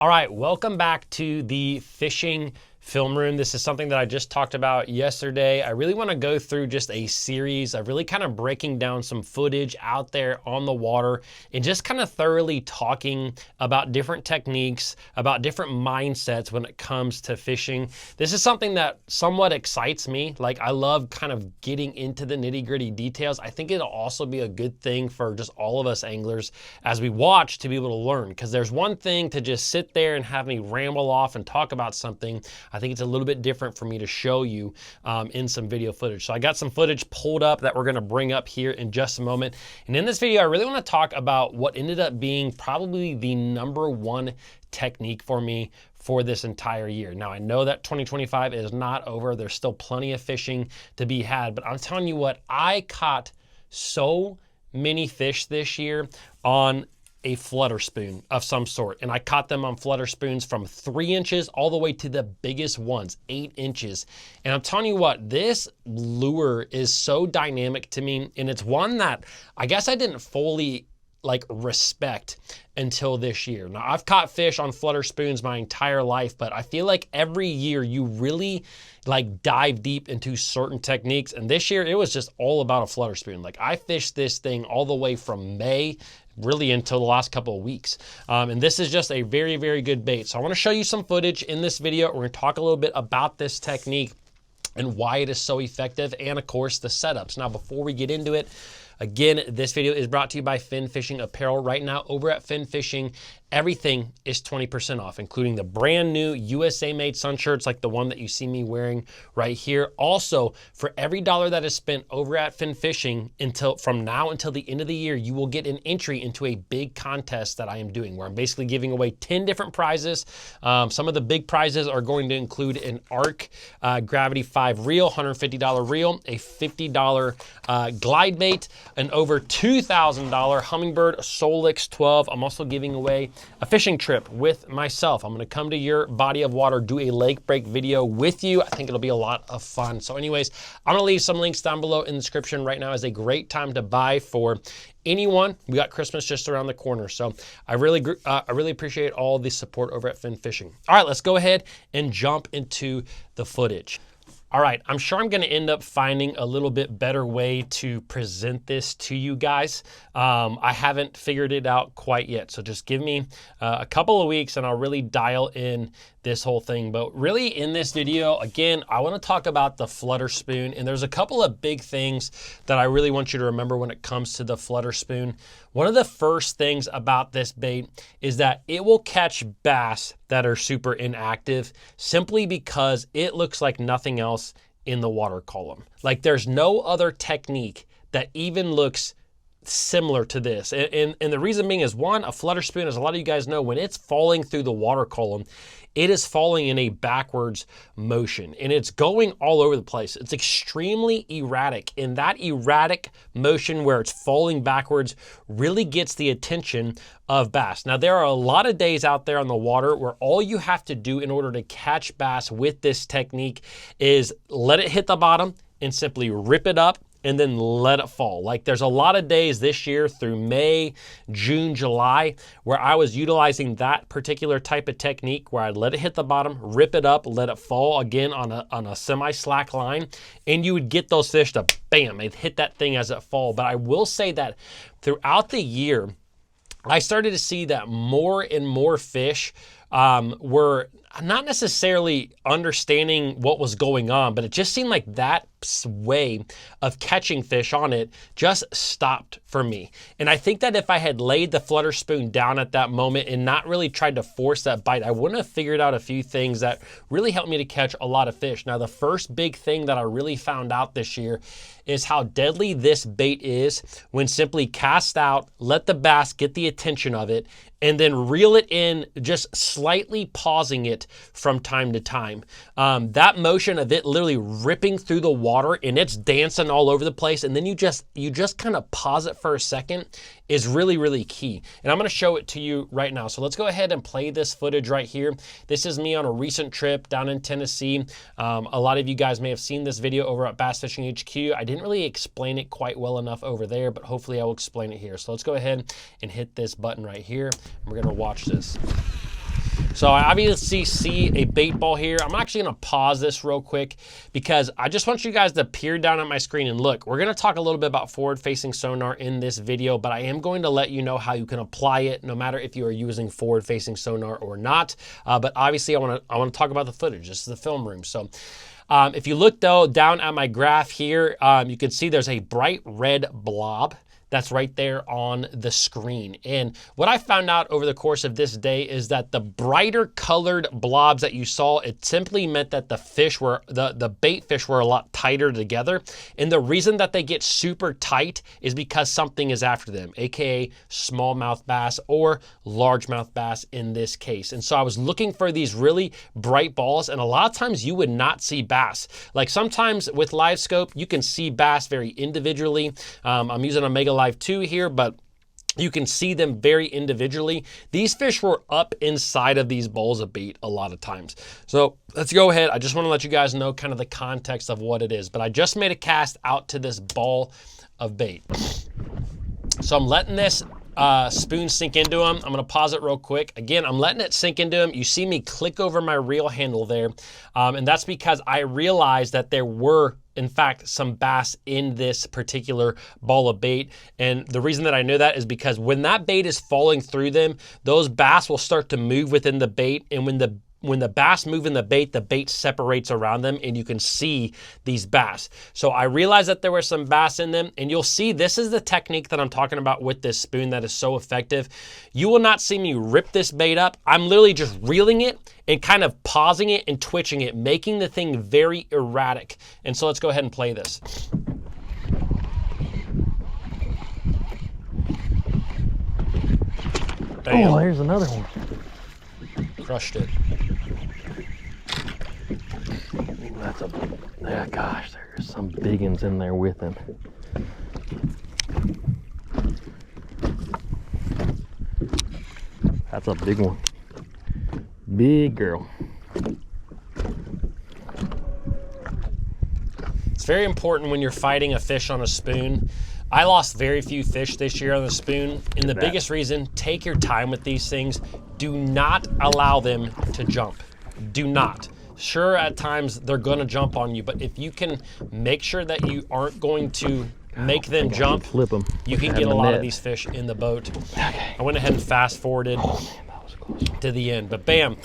All right, welcome back to the fishing film room. This is something that I just talked about yesterday. I really want to go through just a series of really kind of breaking down some footage out there on the water and just kind of thoroughly talking about different techniques, about different mindsets when it comes to fishing. This is something that somewhat excites me. Like, I love kind of getting into the nitty-gritty details. I think it'll also be a good thing for just all of us anglers as we watch to be able to learn, because there's one thing to just sit there and have me ramble off and talk about something. I think it's a little bit different for me to show you in some video footage. So I got some footage pulled up that we're gonna bring up here in just a moment. And in this video, I really wanna talk about what ended up being probably the #1 technique for me for this entire year. Now, I know that 2025 is not over. There's still plenty of fishing to be had, but I'm telling you what, I caught so many fish this year on a flutter spoon of some sort. And I caught them on flutter spoons from 3 inches all the way to the biggest ones, 8 inches. And I'm telling you what, this lure is so dynamic to me. And it's one that I guess I didn't fully respect until this year. Now, I've caught fish on flutter spoons my entire life, but I feel like every year you really dive deep into certain techniques. And this year it was just all about a flutter spoon. Like, I fished this thing all the way from May really until the last couple of weeks. And this is just a very, very good bait. So I want to show you some footage in this video. We're going to talk a little bit about this technique and why it is so effective, and of course the setups. Now, before we get into it, again, this video is brought to you by Fin Fishing Apparel. Right now over at Fin Fishing, everything is 20% off, including the brand new USA made sun shirts like the one that you see me wearing right here. Also, for every $1 that is spent over at Fin Fishing from now until the end of the year, you will get an entry into a big contest that I am doing, where I'm basically giving away 10 different prizes. Some of the big prizes are going to include an ARC Gravity 5 reel, $150 reel, a $50 glide bait, an over $2,000 Humminbird Solix 12. I'm also giving away a fishing trip with myself. I'm gonna come to your body of water, do a lake break video with you. I think it'll be a lot of fun. So anyways, I'm gonna leave some links down below in the description. Right now is a great time to buy for anyone. We got Christmas just around the corner. So I really appreciate all the support over at Fin Fishing. All right, let's go ahead and jump into the footage. All right, I'm sure I'm gonna end up finding a little bit better way to present this to you guys. I haven't figured it out quite yet, so just give me a couple of weeks and I'll really dial in this whole thing. But really, in this video, again, I wanna talk about the flutter spoon, and there's a couple of big things that I really want you to remember when it comes to the flutter spoon. One of the first things about this bait is that it will catch bass that are super inactive simply because it looks like nothing else in the water column. Like, there's no other technique that even looks similar to this. And the reason being is, one, a flutter spoon, as a lot of you guys know, when it's falling through the water column, it is falling in a backwards motion and it's going all over the place. It's extremely erratic, and that erratic motion where it's falling backwards really gets the attention of bass. Now, there are a lot of days out there on the water where all you have to do in order to catch bass with this technique is let it hit the bottom and simply rip it up and then let it fall. Like, there's a lot of days this year through May, June, July, where I was utilizing that particular type of technique where I'd let it hit the bottom, rip it up, let it fall again on a semi-slack line, and you would get those fish to bam, they'd hit that thing as it fall. But I will say that throughout the year, I started to see that more and more fish were not necessarily understanding what was going on, but it just seemed like that way of catching fish on it just stopped for me. And I think that if I had laid the flutter spoon down at that moment and not really tried to force that bite, I wouldn't have figured out a few things that really helped me to catch a lot of fish. Now, the first big thing that I really found out this year is how deadly this bait is when simply cast out, let the bass get the attention of it, and then reel it in, just slightly pausing it from time to time. That motion of it literally ripping through the water and it's dancing all over the place, and then you just kind of pause it for a second, is really, really key. And I'm gonna show it to you right now. So let's go ahead and play this footage right here. This is me on a recent trip down in Tennessee. A lot of you guys may have seen this video over at BassFishingHQ. I didn't really explain it quite well enough over there, but hopefully I will explain it here. So let's go ahead and hit this button right here. And we're gonna watch this. So I obviously see a bait ball here. I'm actually gonna pause this real quick because I just want you guys to peer down at my screen and look. We're gonna talk a little bit about forward-facing sonar in this video, but I am going to let you know how you can apply it no matter if you are using forward-facing sonar or not. But obviously I wanna talk about the footage. This is the film room. So if you look though down at my graph here, you can see there's a bright red blob that's right there on the screen. And what I found out over the course of this day is that the brighter colored blobs that you saw, it simply meant that the fish were, the bait fish were a lot tighter together. And the reason that they get super tight is because something is after them, AKA smallmouth bass or largemouth bass in this case. And so I was looking for these really bright balls, and a lot of times you would not see bass. Like sometimes with live scope, you can see bass very individually. I'm using a Mega Live 2 here, but you can see them very individually. These fish were up inside of these balls of bait a lot of times. So let's go ahead. I just want to let you guys know kind of the context of what it is, but I just made a cast out to this ball of bait. So I'm letting this spoon sink into them. I'm gonna pause it real quick. Again, I'm letting it sink into them. You see me click over my reel handle there. And that's because I realized that there were, in fact, some bass in this particular ball of bait. And the reason that I know that is because when that bait is falling through them, those bass will start to move within the bait. And when the bass move in the bait separates around them and you can see these bass. So I realized that there were some bass in them, and you'll see this is the technique that I'm talking about with this spoon that is so effective. You will not see me rip this bait up. I'm literally just reeling it and kind of pausing it and twitching it, making the thing very erratic. And so let's go ahead and play this. Bam. Oh, there's another one. Crushed it. That's a, yeah, gosh, there's some big ones in there with him. That's a big one. Big girl. It's very important when you're fighting a fish on a spoon. I lost very few fish this year on the spoon, and the biggest reason, take your time with these things. Do not allow them to jump. Do not. Sure, at times they're gonna jump on you, but if you can make sure that you aren't going to make them jump, flip them. you can get a lot of these fish in the boat. Okay. I went ahead and fast forwarded That was a close one. to the end, but bam,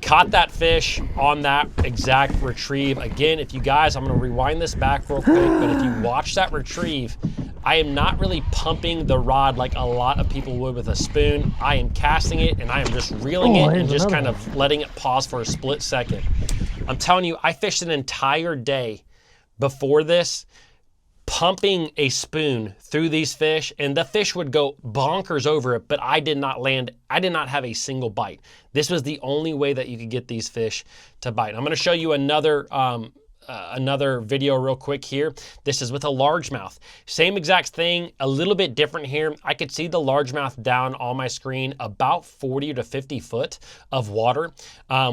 caught that fish on that exact retrieve. Again, if you guys, I'm gonna rewind this back real quick, but if you watch that retrieve, I am not really pumping the rod like a lot of people would with a spoon. I am casting it and I am just reeling it and just kind of letting it pause for a split second. I'm telling you, I fished an entire day before this, pumping a spoon through these fish, and the fish would go bonkers over it, but I did not land, I did not have a single bite. This was the only way that you could get these fish to bite. I'm gonna show you another video real quick here. This is with a largemouth. Same exact thing, a little bit different here. I could see the largemouth down on my screen about 40 to 50 foot of water,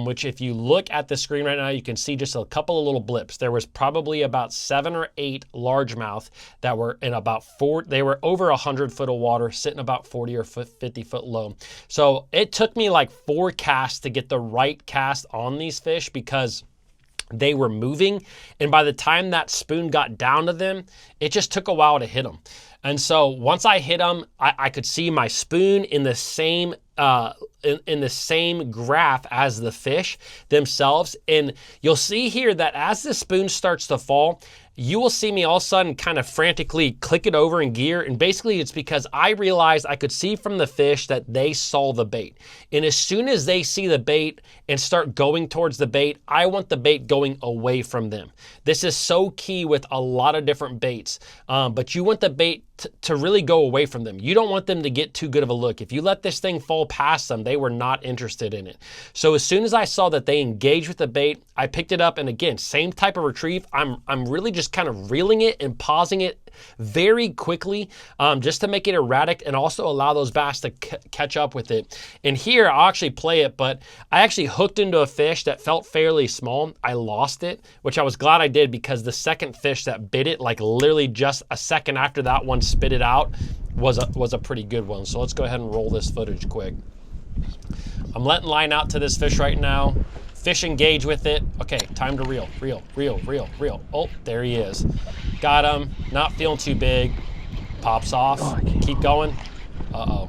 which if you look at the screen right now, you can see just a couple of little blips. There was probably about 7 or 8 largemouth that were in about 4, they were over 100 foot of water, sitting about 40 or 50 foot low. So it took me like 4 casts to get the right cast on these fish because they were moving, and by the time that spoon got down to them, it just took a while to hit them. And so once I hit them, I could see my spoon in the same in the same graph as the fish themselves. And you'll see here that as the spoon starts to fall, you will see me all of a sudden kind of frantically click it over in gear. And basically it's because I realized I could see from the fish that they saw the bait. And as soon as they see the bait and start going towards the bait, I want the bait going away from them. This is so key with a lot of different baits, but you want the bait to really go away from them. You don't want them to get too good of a look. If you let this thing fall past them, they were not interested in it. So as soon as I saw that they engaged with the bait, I picked it up, and again, same type of retrieve. I'm really just kind of reeling it and pausing it very quickly, just to make it erratic and also allow those bass to catch up with it. And here I'll actually play it, but I actually hooked into a fish that felt fairly small. I lost it, which I was glad I did, because the second fish that bit it, like literally just a second after that one spit it out, was a pretty good one. So let's go ahead and roll this footage quick. I'm I'm letting line out to this fish right now. Fish engage with it. Okay, time to reel, reel, reel, reel, reel. Oh, there he is. Got him, not feeling too big. Pops off, keep going. Uh-oh.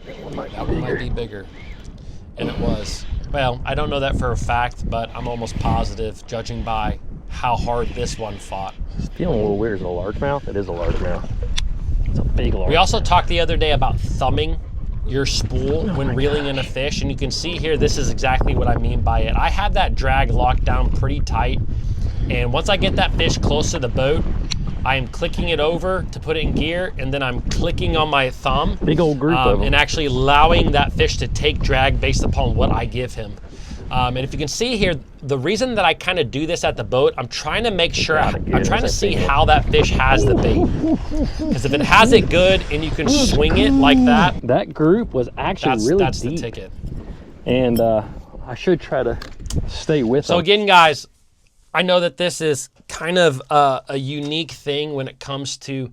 That one might be bigger. And it was. Well, I don't know that for a fact, but I'm almost positive, judging by how hard this one fought. It's feeling a little weird. Is it a largemouth? It is a largemouth. It's a big largemouth. We also talked the other day about thumbing your spool when reeling in a fish, and you can see here, this is exactly what I mean by it. I have that drag locked down pretty tight, and once I get that fish close to the boat, I am clicking it over to put it in gear, and then I'm clicking on my thumb. Big old group of them. And actually allowing that fish to take drag based upon what I give him. And if you can see here, the reason that I kind of do this at the boat, I'm trying to make sure, I'm trying to see how that fish has the bait. Because if it has it good and you can swing it like that. That group was actually really deep. That's the ticket. And I should try to stay with them. So again, guys, I know that this is kind of a unique thing when it comes to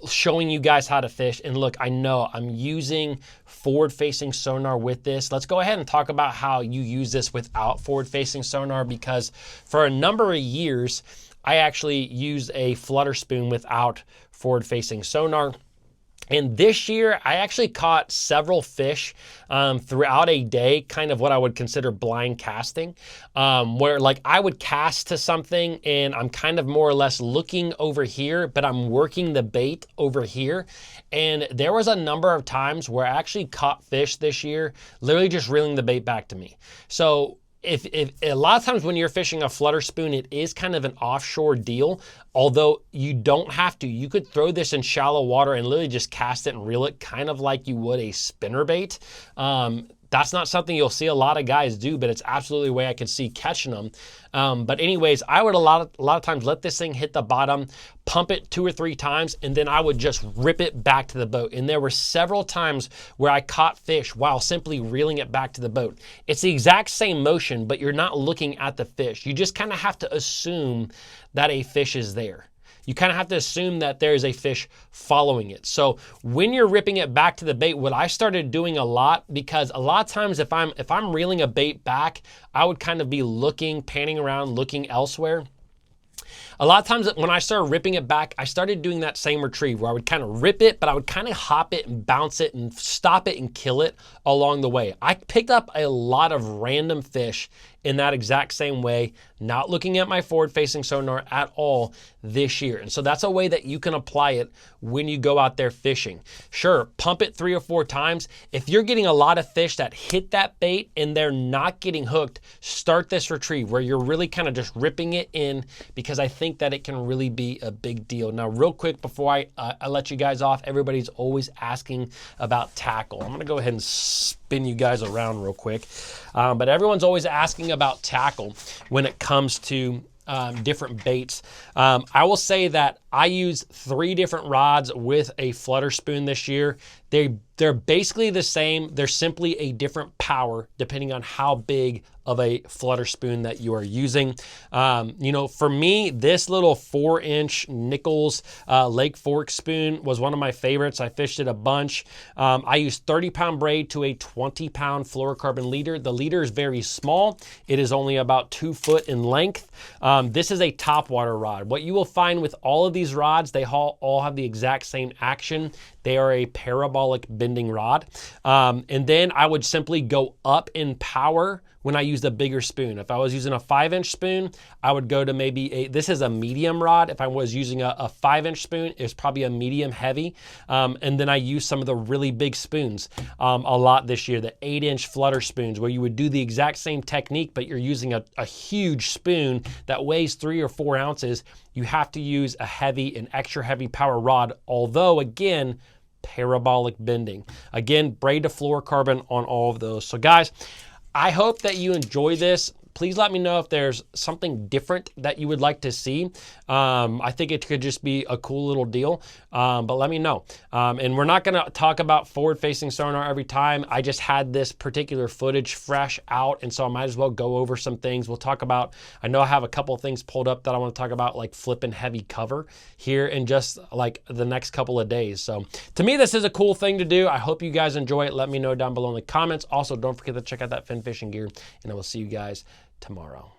showing you guys how to fish. And look, I know I'm using forward-facing sonar with this. Let's go ahead and talk about how you use this without forward-facing sonar, because for a number of years, I actually used a flutter spoon without forward-facing sonar. And this year, I actually caught several fish throughout a day, kind of what I would consider blind casting, where like I would cast to something and I'm kind of more or less looking over here, but I'm working the bait over here. And there was a number of times where I actually caught fish this year, literally just reeling the bait back to me. So if a lot of times when you're fishing a flutter spoon, it is kind of an offshore deal, although you don't have to. You could throw this in shallow water and literally just cast it and reel it, kind of like you would a spinner bait. That's not something you'll see a lot of guys do, but it's absolutely a way I can see catching them. But anyways, I would a lot of times let this thing hit the bottom, pump it 2 or 3 times, and then I would just rip it back to the boat. And there were several times where I caught fish while simply reeling it back to the boat. It's the exact same motion, but you're not looking at the fish. You just kind of have to assume that a fish is there. You kind of have to assume that there is a fish following it. So when you're ripping it back to the bait, what I started doing a lot, because a lot of times if I'm reeling a bait back, I would kind of be looking, panning around, looking elsewhere. A lot of times when I started ripping it back, I started doing that same retrieve where I would kind of rip it, but I would kind of hop it and bounce it and stop it and kill it along the way. I picked up a lot of random fish in that exact same way, not looking at my forward-facing sonar at all this year. And so that's a way that you can apply it when you go out there fishing. Sure, pump it 3 or 4 times. If you're getting a lot of fish that hit that bait and they're not getting hooked, start this retrieve where you're really kind of just ripping it in, because I think that it can really be a big deal. Now, real quick before I let you guys off, everybody's always asking about tackle. I'm gonna go ahead and spin you guys around real quick. But everyone's always asking about tackle when it comes to different baits. I will say that I use 3 different rods with a flutter spoon this year. They're basically the same. They're simply a different power depending on how big of a flutter spoon that you are using. You know, for me, this little 4-inch Nichols Lake Fork spoon was one of my favorites. I fished it a bunch. I used 30-pound braid to a 20-pound fluorocarbon leader. The leader is very small. It is only about 2 foot in length. This is a topwater rod. What you will find with all of these rods, they all have the exact same action. They are a parabolic bending rod. And then I would simply go up in power when I used a bigger spoon. If I was using a 5-inch spoon, I would go to maybe this is a medium rod. If I was using a 5-inch spoon, it's probably a medium heavy. And then I use some of the really big spoons a lot this year, the 8-inch flutter spoons, where you would do the exact same technique, but you're using a huge spoon that weighs 3 or 4 ounces. You have to use a heavy, an extra heavy power rod, although again, parabolic bending. Again, braid to fluorocarbon on all of those. So guys, I hope that you enjoy this. Please let me know if there's something different that you would like to see. I think it could just be a cool little deal, but let me know. And we're not gonna talk about forward-facing sonar every time. I just had this particular footage fresh out, and so I might as well go over some things. We'll talk about, I know I have a couple of things pulled up that I want to talk about, like flipping heavy cover here in just like the next couple of days. So to me, this is a cool thing to do. I hope you guys enjoy it. Let me know down below in the comments. Also, don't forget to check out that fin fishing gear, and I will see you guys tomorrow.